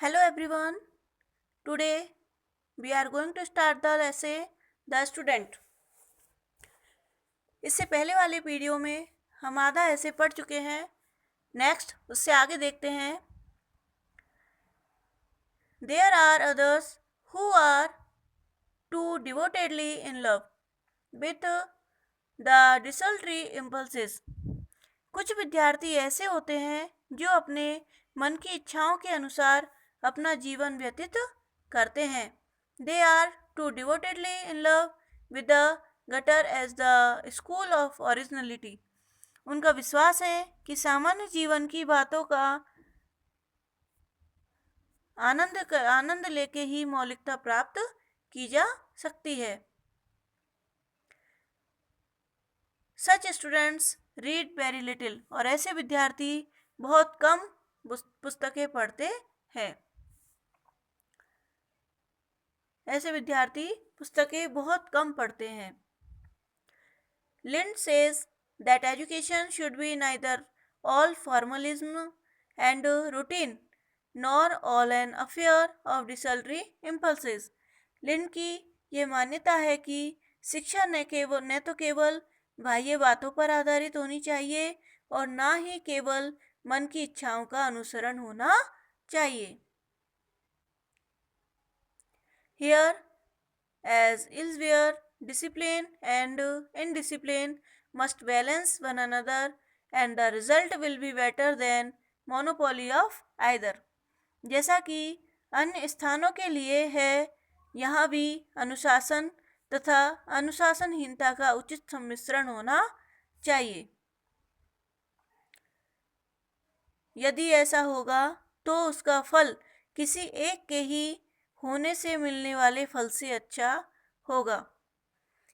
Hello everyone. Today we are going to start the essay The Student. इससे पहले वाले video में हम आधा ऐसे पढ़ चुके हैं. नेक्स्ट उससे आगे देखते हैं. There are others who are too devotedly in love with the desultory impulses. कुछ विद्यार्थी ऐसे होते हैं जो अपने मन की इच्छाओं के अनुसार अपना जीवन व्यतीत करते हैं. They are too devotedly in love with the gutter as the school of originality. उनका विश्वास है कि सामान्य जीवन की बातों का आनंद लेके ही मौलिकता प्राप्त की जा सकती है. Such students read very little. और ऐसे विद्यार्थी बहुत कम पुस्तकें पढ़ते हैं. ऐसे विद्यार्थी पुस्तकें बहुत कम पढ़ते हैं. Lind says that education should be neither all formalism and routine nor all an affair of desultory impulses. लिंड की ये मान्यता है कि शिक्षा न तो केवल बाह्य बातों पर आधारित होनी चाहिए और ना ही केवल मन की इच्छाओं का अनुसरण होना चाहिए. Here, as elsewhere, discipline and indiscipline must balance one another and the result will be better than monopoly of either. जैसा कि अन्य स्थानों के लिए है, यहाँ भी अनुशासन तथा अनुशासनहीनता का उचित सम्मिश्रण होना चाहिए. यदि ऐसा होगा तो उसका फल किसी एक के ही होने से मिलने वाले फल से अच्छा होगा.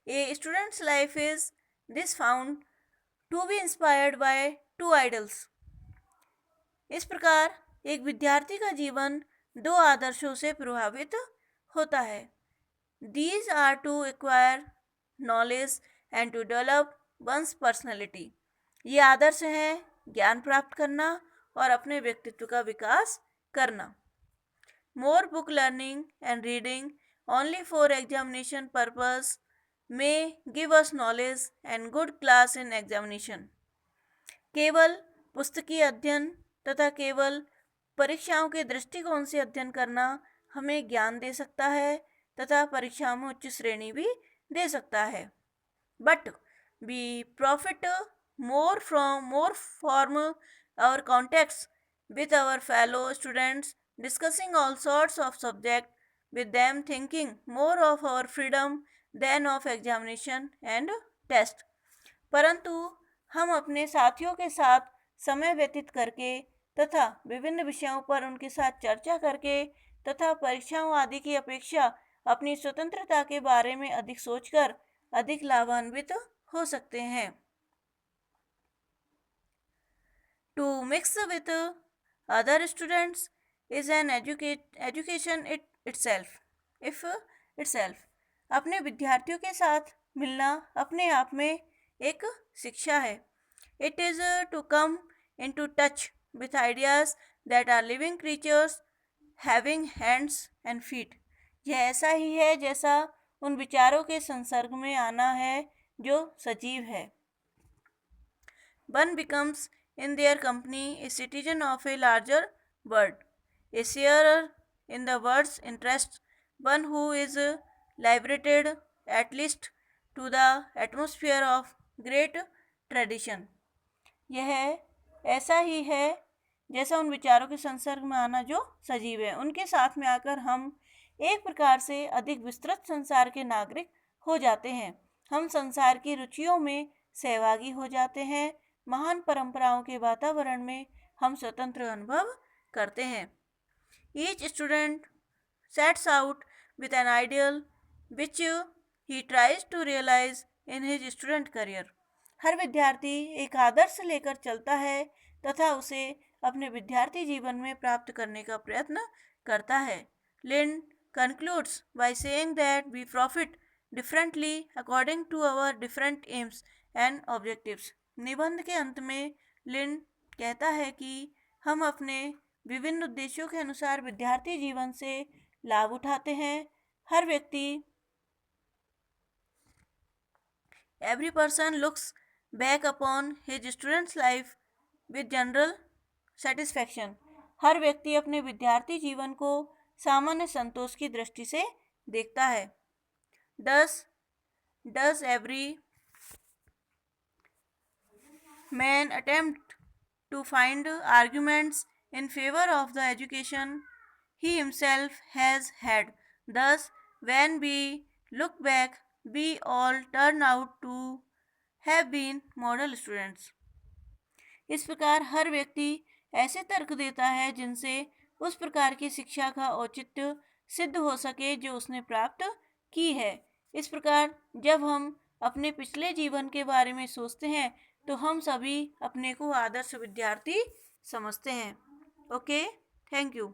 A student's life is this found to be inspired by two idols. इस प्रकार एक विद्यार्थी का जीवन दो आदर्शों से प्रभावित होता है. These are to acquire knowledge and to develop one's personality. ये आदर्श हैं ज्ञान प्राप्त करना और अपने व्यक्तित्व का विकास करना. More book learning and reading only for examination purpose may give us knowledge and good class in examination. केवल पुस्तकीय अध्ययन तथा केवल परीक्षाओं के दृष्टिकोण से अध्ययन करना हमें ज्ञान दे सकता है तथा परीक्षाओं में उच्च श्रेणी भी दे सकता है. But we profit more from our contacts with our fellow students, discussing all sorts of subjects with them, thinking more of our freedom than of examination and test. परंतु हम अपने साथियों के साथ समय व्यतीत करके तथा विभिन्न विषयों पर उनके साथ चर्चा करके तथा परीक्षाओं आदि की अपेक्षा अपनी स्वतंत्रता के बारे में अधिक सोचकर अधिक लाभान्वित हो सकते हैं. To mix with other students is an education itself. अपने विद्यार्थियों के साथ मिलना अपने आप में एक शिक्षा है. It is to come into touch with ideas that are living creatures having hands and feet. यह ऐसा ही है जैसा उन विचारों के संसर्ग में आना है जो सजीव है. One becomes in their company a citizen of a larger world, a sharer in the world's interests, one who is liberated at least to the atmosphere of great tradition. यह ऐसा ही है जैसा उन विचारों के संसर्ग में आना जो सजीव है. उनके साथ में आकर हम एक प्रकार से अधिक विस्तृत संसार के नागरिक हो जाते हैं. हम संसार की रुचियों में सहभागी हो जाते हैं. महान परंपराओं के वातावरण में हम स्वतंत्र अनुभव करते हैं. Each student sets out with an ideal which he tries to realize in his student career. हर विद्यार्थी एक आदर्श लेकर चलता है तथा उसे अपने विद्यार्थी जीवन में प्राप्त करने का प्रयत्न करता है. Lind concludes by saying that we profit differently according to our different aims and objectives. निबंध के अंत में लिंड कहता है कि हम अपने विभिन्न उद्देश्यों के अनुसार विद्यार्थी जीवन से लाभ उठाते हैं। हर व्यक्ति Every person looks back upon his student's life with general satisfaction. हर व्यक्ति अपने विद्यार्थी जीवन को सामान्य संतोष की दृष्टि से देखता है। Does every man attempt to find arguments in favor of the education he himself has had? Thus, when we look back, we all turn out to have been model students. इस प्रकार हर व्यक्ति ऐसे तर्क देता है जिनसे उस प्रकार की शिक्षा का औचित्य सिद्ध हो सके जो उसने प्राप्त की है। इस प्रकार जब हम अपने पिछले जीवन के बारे में सोचते हैं तो हम सभी अपने को आदर्श विद्यार्थी समझते हैं। Okay, thank you.